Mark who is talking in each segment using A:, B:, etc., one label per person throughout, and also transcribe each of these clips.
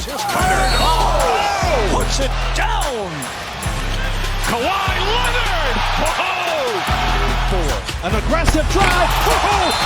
A: Leonard, puts it down. Kawhi Leonard, an aggressive drive.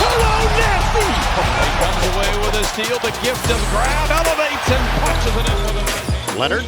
A: Hello, nasty. He comes away with a steal. The gift of grab, elevates and punches it into the net. Leonard.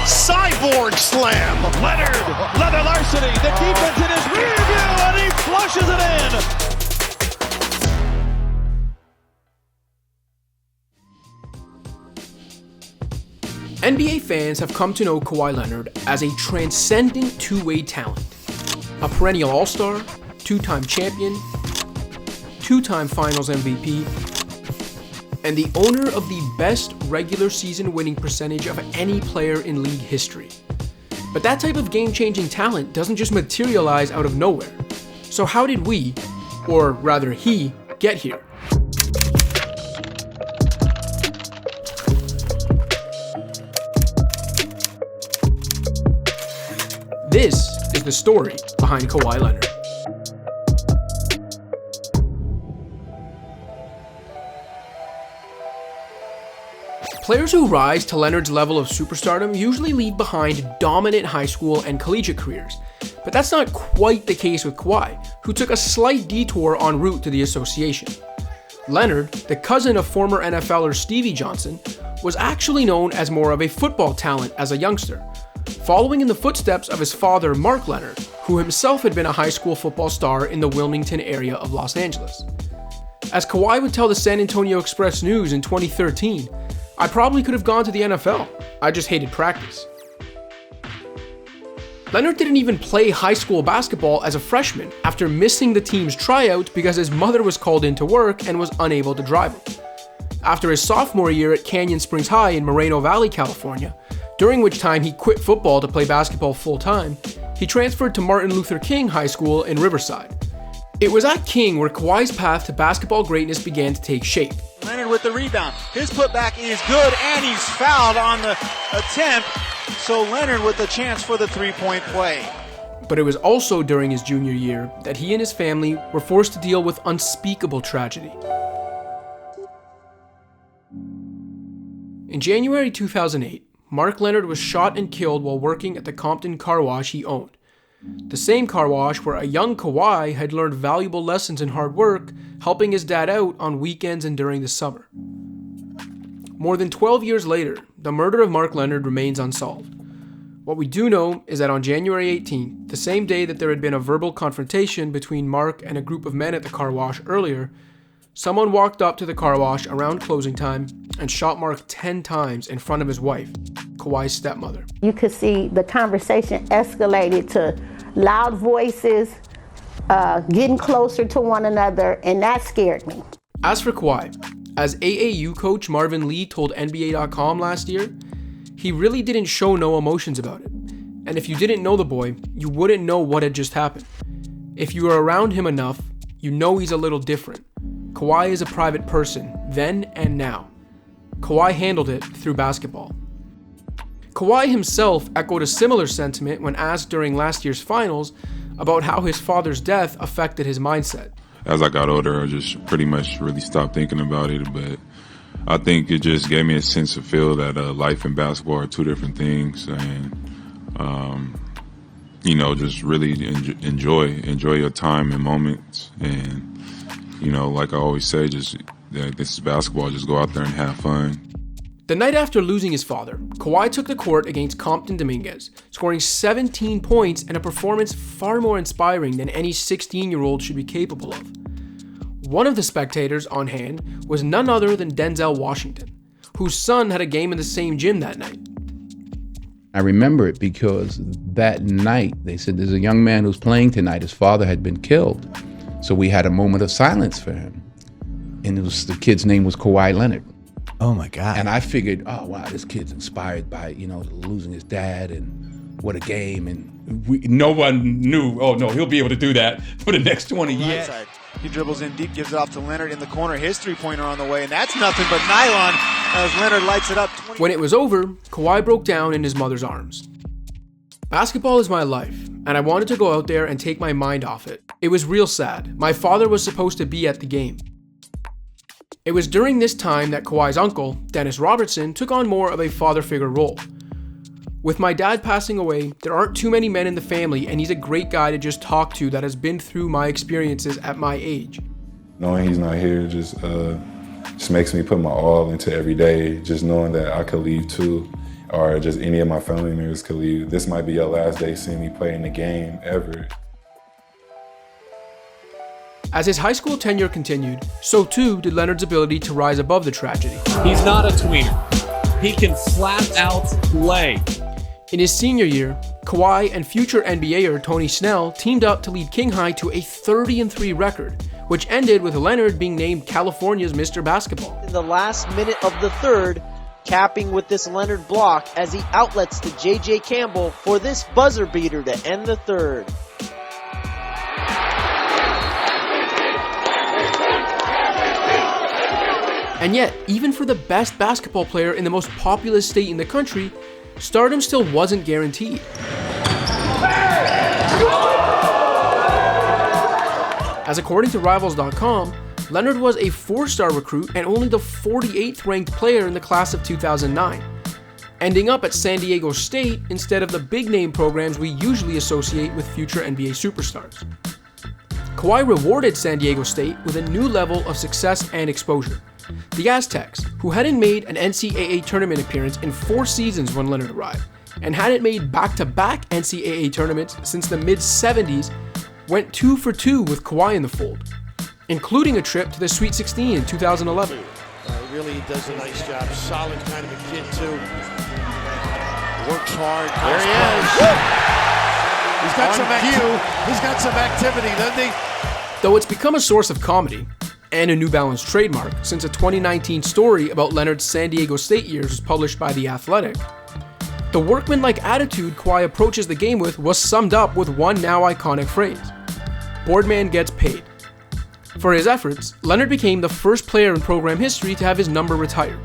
A: Cyborg slam. Leonard, leather larceny. The defense in his rear view, and he flushes it in.
B: NBA fans have come to know Kawhi Leonard as a transcendent two-way talent. A perennial all-star, two-time champion, two-time finals MVP, and the owner of the best regular season winning percentage of any player in league history. But that type of game-changing talent doesn't just materialize out of nowhere. So how did we, or rather he, get here? This is the story behind Kawhi Leonard. Players who rise to Leonard's level of superstardom usually leave behind dominant high school and collegiate careers. But that's not quite the case with Kawhi, who took a slight detour en route to the association. Leonard, the cousin of former NFLer Stevie Johnson, was actually known as more of a football talent as a youngster, following in the footsteps of his father, Mark Leonard, who himself had been a high school football star in the Wilmington area of Los Angeles. As Kawhi would tell the San Antonio Express News in 2013, "I probably could have gone to the NFL. I just hated practice." Leonard didn't even play high school basketball as a freshman after missing the team's tryout because his mother was called into work and was unable to drive him. After his sophomore year at Canyon Springs High in Moreno Valley, California, during which time he quit football to play basketball full-time, he transferred to Martin Luther King High School in Riverside. It was at King where Kawhi's path to basketball greatness began to take shape.
C: Leonard with the rebound. His putback is good, and he's fouled on the attempt. So Leonard with the chance for the three-point play.
B: But it was also during his junior year that he and his family were forced to deal with unspeakable tragedy. In January 2008, Mark Leonard was shot and killed while working at the Compton car wash he owned. The same car wash where a young Kawhi had learned valuable lessons in hard work, helping his dad out on weekends and during the summer. More than 12 years later, the murder of Mark Leonard remains unsolved. What we do know is that on January 18th, the same day that there had been a verbal confrontation between Mark and a group of men at the car wash earlier, someone walked up to the car wash around closing time and shot Mark 10 times in front of his wife, Kawhi's stepmother.
D: You could see the conversation escalated to loud voices, getting closer to one another, and that scared me.
B: As for Kawhi, as AAU coach Marvin Lee told NBA.com last year, he really didn't show no emotions about it. And if you didn't know the boy, you wouldn't know what had just happened. If you were around him enough, you know he's a little different. Kawhi is a private person, then and now. Kawhi handled it through basketball. Kawhi himself echoed a similar sentiment when asked during last year's finals about how his father's death affected his mindset.
E: As I got older, I just pretty much really stopped thinking about it, but I think it just gave me a sense of feel that life and basketball are two different things, and just really enjoy your time and moments, and like I always say, just this is basketball. Just go out there and have fun.
B: The night after losing his father, Kawhi took the court against Compton Dominguez, scoring 17 points and a performance far more inspiring than any 16-year-old should be capable of. One of the spectators on hand was none other than Denzel Washington, whose son had a game in the same gym that night.
F: I remember it because that night they said there's a young man who's playing tonight. His father had been killed. So we had a moment of silence for him. And the kid's name was Kawhi Leonard.
G: Oh my God.
F: And I figured, oh wow, this kid's inspired by, losing his dad, and what a game. And no one knew, oh no, he'll be able to do that for the next 20 years.
C: Right. He dribbles in deep, gives it off to Leonard in the corner. His three-pointer on the way, and that's nothing but nylon as Leonard lights it up.
B: When it was over, Kawhi broke down in his mother's arms. Basketball is my life, and I wanted to go out there and take my mind off it. It was real sad. My father was supposed to be at the game. It was during this time that Kawhi's uncle, Dennis Robertson, took on more of a father figure role. With my dad passing away, there aren't too many men in the family, and he's a great guy to just talk to that has been through my experiences at my age.
G: Knowing he's not here just makes me put my all into every day, just knowing that I could leave too, or just any of my family members could leave. This might be your last day seeing me play in the game ever.
B: As his high school tenure continued, so too did Leonard's ability to rise above the tragedy.
H: He's not a tweener. He can flat out play.
B: In his senior year, Kawhi and future NBAer Tony Snell teamed up to lead King High to a 30-3 record, which ended with Leonard being named California's Mr. Basketball.
I: In the last minute of the third, capping with this Leonard block as he outlets to J.J. Campbell for this buzzer beater to end the third.
B: And yet, even for the best basketball player in the most populous state in the country, stardom still wasn't guaranteed. As according to Rivals.com, Leonard was a 4-star recruit and only the 48th ranked player in the class of 2009, ending up at San Diego State instead of the big-name programs we usually associate with future NBA superstars. Kawhi rewarded San Diego State with a new level of success and exposure. The Aztecs, who hadn't made an NCAA tournament appearance in 4 seasons when Leonard arrived, and hadn't made back-to-back NCAA tournaments since the mid-70s, went 2 for 2 with Kawhi in the fold, including a trip to the Sweet 16 in 2011.
J: Really does a nice job. Solid kind of a kid, too. Works hard.
A: There he is.
J: He's got He's got some activity, doesn't he?
B: Though it's become a source of comedy, and a New Balance trademark since a 2019 story about Leonard's San Diego State years was published by The Athletic, the workmanlike attitude Kawhi approaches the game with was summed up with one now iconic phrase: "Boardman gets paid." For his efforts, Leonard became the first player in program history to have his number retired.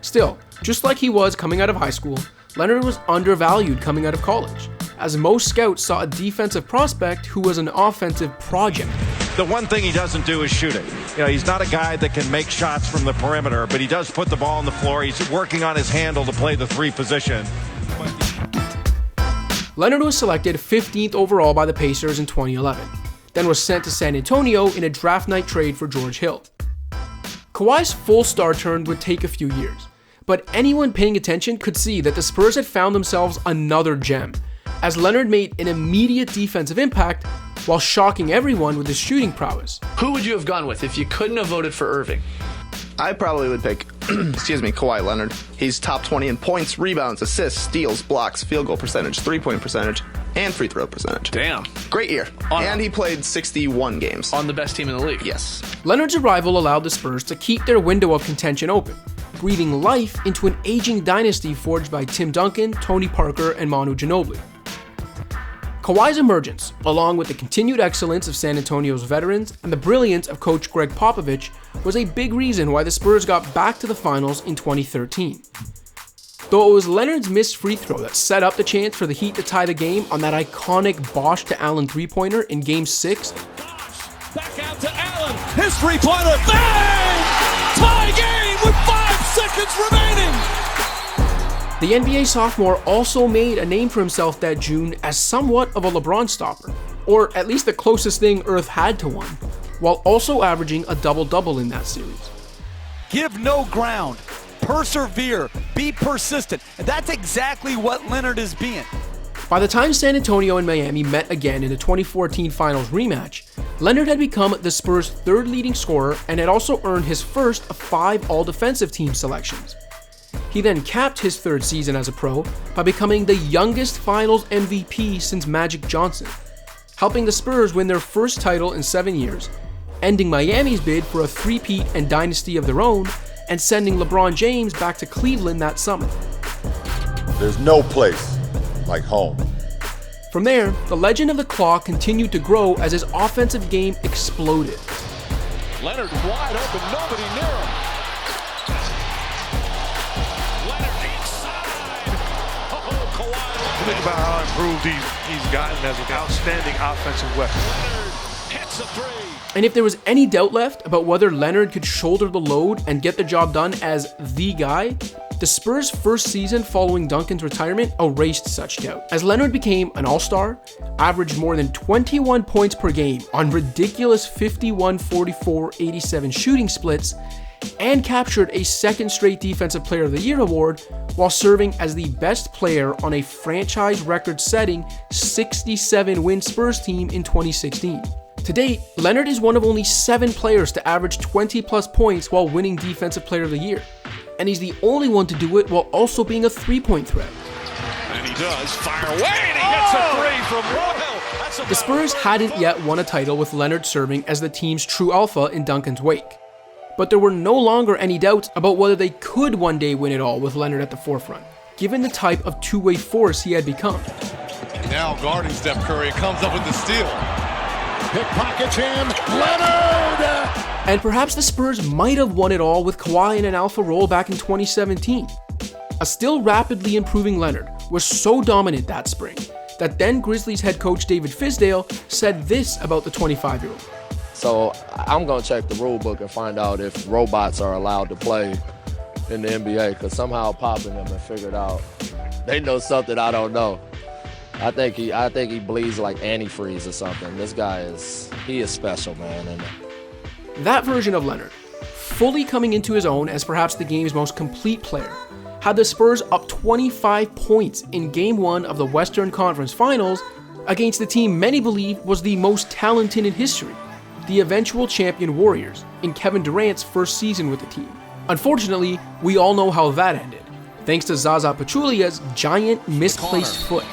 B: Still, just like he was coming out of high school, Leonard was undervalued coming out of college, as most scouts saw a defensive prospect who was an offensive project.
A: The one thing he doesn't do is shoot it. You know, he's not a guy that can make shots from the perimeter, but he does put the ball on the floor. He's working on his handle to play the 3 position.
B: Leonard was selected 15th overall by the Pacers in 2011, then was sent to San Antonio in a draft night trade for George Hill. Kawhi's full star turn would take a few years, but anyone paying attention could see that the Spurs had found themselves another gem, as Leonard made an immediate defensive impact while shocking everyone with his shooting prowess.
K: Who would you have gone with if you couldn't have voted for Irving?
L: I probably would pick, Kawhi Leonard. He's top 20 in points, rebounds, assists, steals, blocks, field goal percentage, three-point percentage, and free throw percentage.
K: Damn.
L: Great year. And he played 61 games.
K: On the best team in the league.
L: Yes.
B: Leonard's arrival allowed the Spurs to keep their window of contention open, breathing life into an aging dynasty forged by Tim Duncan, Tony Parker, and Manu Ginobili. Kawhi's emergence, along with the continued excellence of San Antonio's veterans and the brilliance of coach Greg Popovich, was a big reason why the Spurs got back to the finals in 2013. Though it was Leonard's missed free throw that set up the chance for the Heat to tie the game on that iconic Bosch to Allen three-pointer in Game 6.
J: Back out to Allen. His three-pointer. Bang! Tie game with 5 seconds remaining.
B: The NBA sophomore also made a name for himself that June as somewhat of a LeBron stopper, or at least the closest thing Earth had to one, while also averaging a double-double in that series.
J: Give no ground. Persevere. Be persistent. And that's exactly what Leonard is being.
B: By the time San Antonio and Miami met again in the 2014 Finals rematch, Leonard had become the Spurs' 3rd leading scorer and had also earned his first of 5 All-Defensive Team selections. He then capped his 3rd season as a pro by becoming the youngest Finals MVP since Magic Johnson, helping the Spurs win their first title in 7 years, ending Miami's bid for a three-peat and dynasty of their own, and sending LeBron James back to Cleveland that summer.
M: There's no place like home.
B: From there, the legend of the Claw continued to grow as his offensive game exploded.
J: Leonard wide open, nobody near him.
N: Think about how improved he's gotten as an outstanding offensive weapon.
J: Leonard hits Makes a three.
B: And if there was any doubt left about whether Leonard could shoulder the load and get the job done as the guy, the Spurs' first season following Duncan's retirement erased such doubt, as Leonard became an all-star, averaged more than 21 points per game on ridiculous 51, 44, 87 shooting splits, and captured a second straight Defensive Player of the Year award while serving as the best player on a franchise record-setting 67-win Spurs team in 2016. To date, Leonard is one of only 7 players to average 20-plus points while winning Defensive Player of the Year, and he's the only one to do it while also being a three-point threat.
J: And he does fire away, and he gets a three from Royal.
B: The Spurs hadn't yet won a title with Leonard serving as the team's true alpha in Duncan's wake. But there were no longer any doubts about whether they could one day win it all with Leonard at the forefront, given the type of two-way force he had become.
J: Now guarding Steph Curry comes up with the steal. Pickpockets him, Leonard!
B: And perhaps the Spurs might have won it all with Kawhi in an alpha role back in 2017. A still rapidly improving Leonard was so dominant that spring that then Grizzlies head coach David Fizdale said this about the 25-year-old.
N: So I'm going to check the rule book and find out if robots are allowed to play in the NBA, because somehow Pop and them have figured out they know something I don't know. I think he bleeds like antifreeze or something. This guy is special, man. And
B: that version of Leonard, fully coming into his own as perhaps the game's most complete player, had the Spurs up 25 points in Game 1 of the Western Conference Finals against the team many believe was the most talented in history, the eventual champion Warriors, in Kevin Durant's first season with the team. Unfortunately, we all know how that ended, thanks to Zaza Pachulia's giant misplaced foot.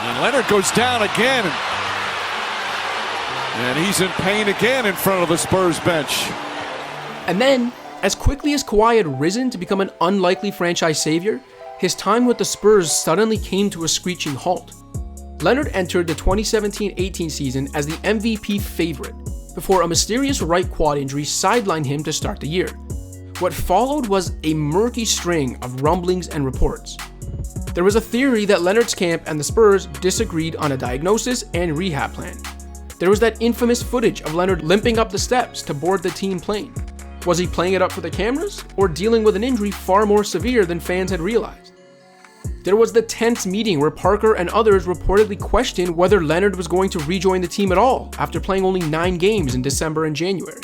J: And Leonard goes down again. And he's in pain again in front of the Spurs bench.
B: And then, as quickly as Kawhi had risen to become an unlikely franchise savior, his time with the Spurs suddenly came to a screeching halt. Leonard entered the 2017-18 season as the MVP favorite, before a mysterious right quad injury sidelined him to start the year. What followed was a murky string of rumblings and reports. There was a theory that Leonard's camp and the Spurs disagreed on a diagnosis and rehab plan. There was that infamous footage of Leonard limping up the steps to board the team plane. Was he playing it up for the cameras, or dealing with an injury far more severe than fans had realized? There was the tense meeting where Parker and others reportedly questioned whether Leonard was going to rejoin the team at all after playing only 9 games in December and January.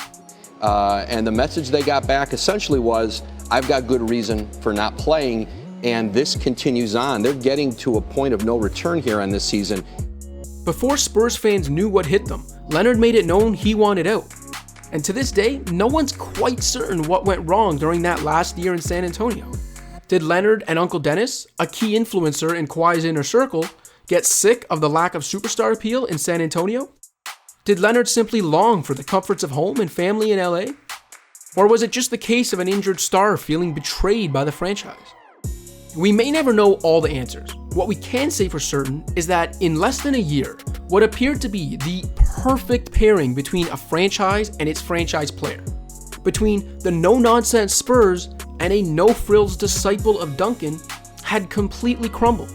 O: And the message they got back essentially was, I've got good reason for not playing, and this continues on. They're getting to a point of no return here on this season.
B: Before Spurs fans knew what hit them, Leonard made it known he wanted out. And to this day, no one's quite certain what went wrong during that last year in San Antonio. Did Leonard and Uncle Dennis, a key influencer in Kawhi's inner circle, get sick of the lack of superstar appeal in San Antonio? Did Leonard simply long for the comforts of home and family in LA? Or was it just the case of an injured star feeling betrayed by the franchise? We may never know all the answers. What we can say for certain is that in less than a year, what appeared to be the perfect pairing between a franchise and its franchise player, between the no-nonsense Spurs and a no-frills disciple of Duncan, had completely crumbled.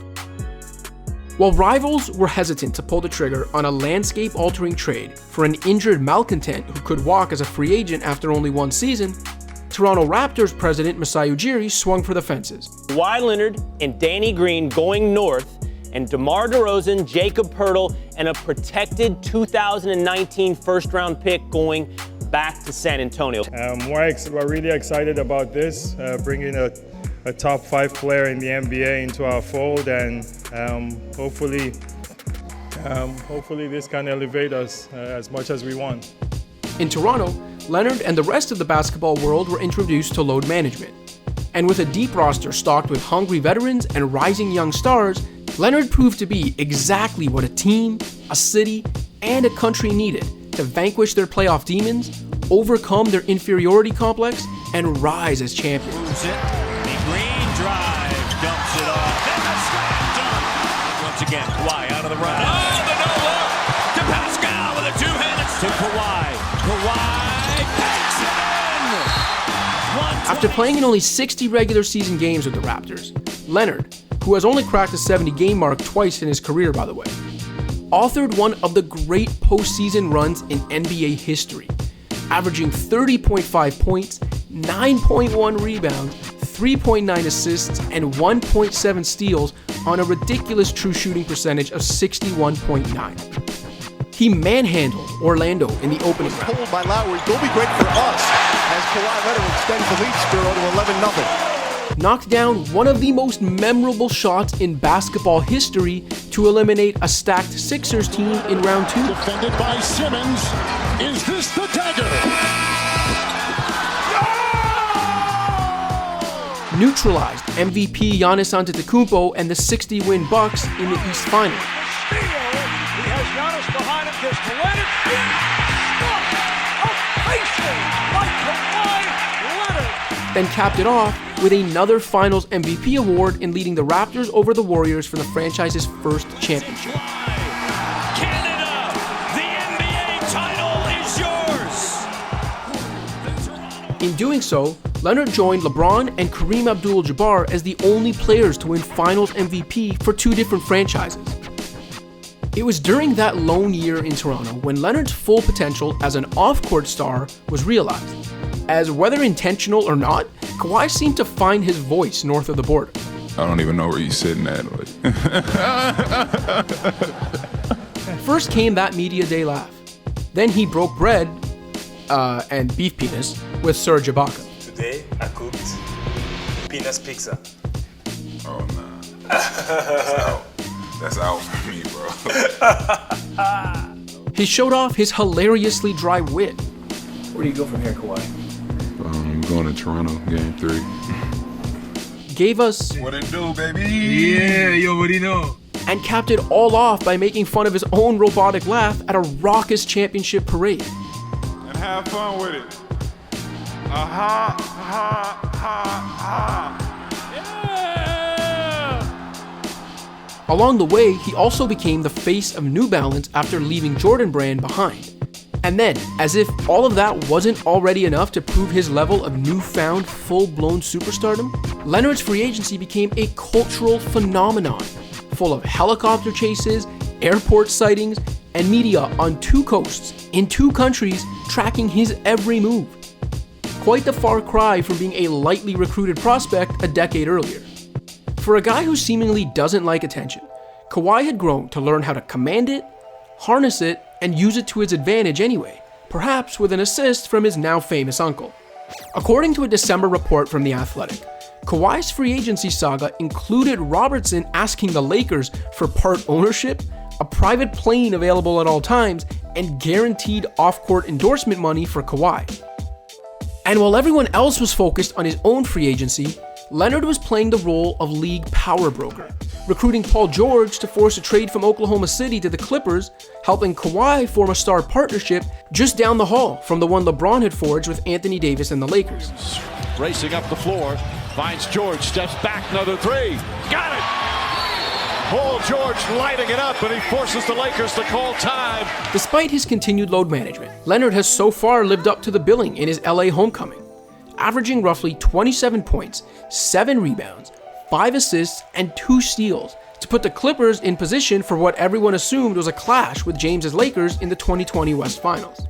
B: While rivals were hesitant to pull the trigger on a landscape-altering trade for an injured malcontent who could walk as a free agent after only 1 season, Toronto Raptors president Masai Ujiri swung for the fences.
P: Kawhi Leonard and Danny Green going north, and DeMar DeRozan, Jacob Poeltl, and a protected 2019 first-round pick going back to San Antonio.
Q: We're really excited about this, bringing a top 5 player in the NBA into our fold, and hopefully this can elevate us as much as we want.
B: In Toronto, Leonard and the rest of the basketball world were introduced to load management. And with a deep roster stocked with hungry veterans and rising young stars, Leonard proved to be exactly what a team, a city, and a country needed to vanquish their playoff demons, overcome their inferiority complex, and rise as champions.
J: Moves it. The Green drive, dumps it off. Then the slam dunk. Once again, Kawhi out of the run. Oh, the no-look to Pascal with a two-handed to Kawhi. Kawhi banks it in.
B: After playing in only 60 regular season games with the Raptors, Leonard, who has only cracked the 70-game mark twice in his career by the way, authored one of the great postseason runs in NBA history, averaging 30.5 points, 9.1 rebounds, 3.9 assists, and 1.7 steals on a ridiculous true shooting percentage of 61.9. He manhandled Orlando in the opening round.
R: Pulled by Lowry, will be great for us as Kawhi Leonard extends the lead Spurs to 11-0.
B: Knocked down one of the most memorable shots in basketball history to eliminate a stacked Sixers team in round 2.
S: Defended by Simmons. Is this the dagger?
B: Neutralized MVP Giannis Antetokounmpo and the 60-win Bucks in the East Final.
S: He has Giannis behind him, gives to Leonard.
B: Then capped it off with another Finals MVP award in leading the Raptors over the Warriors for the franchise's first championship.
J: Canada, the NBA title is yours.
B: In doing so, Leonard joined LeBron and Kareem Abdul-Jabbar as the only players to win Finals MVP for 2 different franchises. It was during that lone year in Toronto when Leonard's full potential as an off-court star was realized, as whether intentional or not, Kawhi seemed to find his voice north of the border.
E: I don't even know where you're sitting at.
B: First came that media day laugh. Then he broke bread, and beef penis, with Serge Ibaka.
T: Today I cooked penis pizza.
E: Oh nah. That's out for me, bro.
B: He showed off his hilariously dry wit. Where do you go from here, Kawhi?
E: I'm going to Toronto, game 3.
B: Gave us...
M: What it do, baby? Yeah, you already know.
B: And capped it all off by making fun of his own robotic laugh at a raucous championship parade.
M: And have fun with it. Ha, ha, ha.
B: Along the way, he also became the face of New Balance after leaving Jordan Brand behind. And then, as if all of that wasn't already enough to prove his level of newfound, full-blown superstardom, Leonard's free agency became a cultural phenomenon, full of helicopter chases, airport sightings, and media on 2 coasts, in 2 countries, tracking his every move. Quite the far cry from being a lightly recruited prospect a decade earlier. For a guy who seemingly doesn't like attention, Kawhi had grown to learn how to command it, harness it, and use it to his advantage anyway, perhaps with an assist from his now famous uncle. According to a December report from The Athletic, Kawhi's free agency saga included Robertson asking the Lakers for part ownership, a private plane available at all times, and guaranteed off-court endorsement money for Kawhi. And while everyone else was focused on his own free agency, Leonard was playing the role of league power broker, recruiting Paul George to force a trade from Oklahoma City to the Clippers, helping Kawhi form a star partnership just down the hall from the one LeBron had forged with Anthony Davis and the Lakers.
A: Racing up the floor, finds George, steps back, another 3. Got it! Paul George lighting it up, and he forces the Lakers to call time.
B: Despite his continued load management, Leonard has so far lived up to the billing in his LA homecoming, averaging roughly 27 points, 7 rebounds, 5 assists, and 2 steals to put the Clippers in position for what everyone assumed was a clash with James's Lakers in the 2020 West Finals.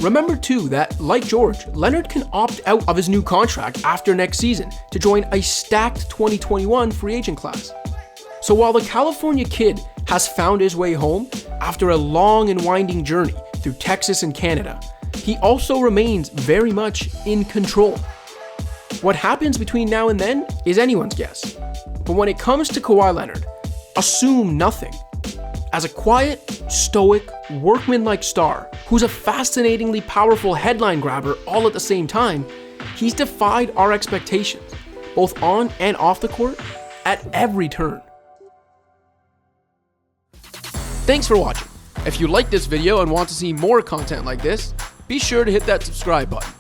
B: Remember too that, like George, Leonard can opt out of his new contract after next season to join a stacked 2021 free agent class. So while the California kid has found his way home after a long and winding journey through Texas and Canada, he also remains very much in control. What happens between now and then is anyone's guess. But when it comes to Kawhi Leonard, assume nothing. As a quiet, stoic, workmanlike star who's a fascinatingly powerful headline grabber all at the same time, he's defied our expectations, both on and off the court, at every turn. Thanks for watching. If you liked this video and want to see more content like this, be sure to hit that subscribe button.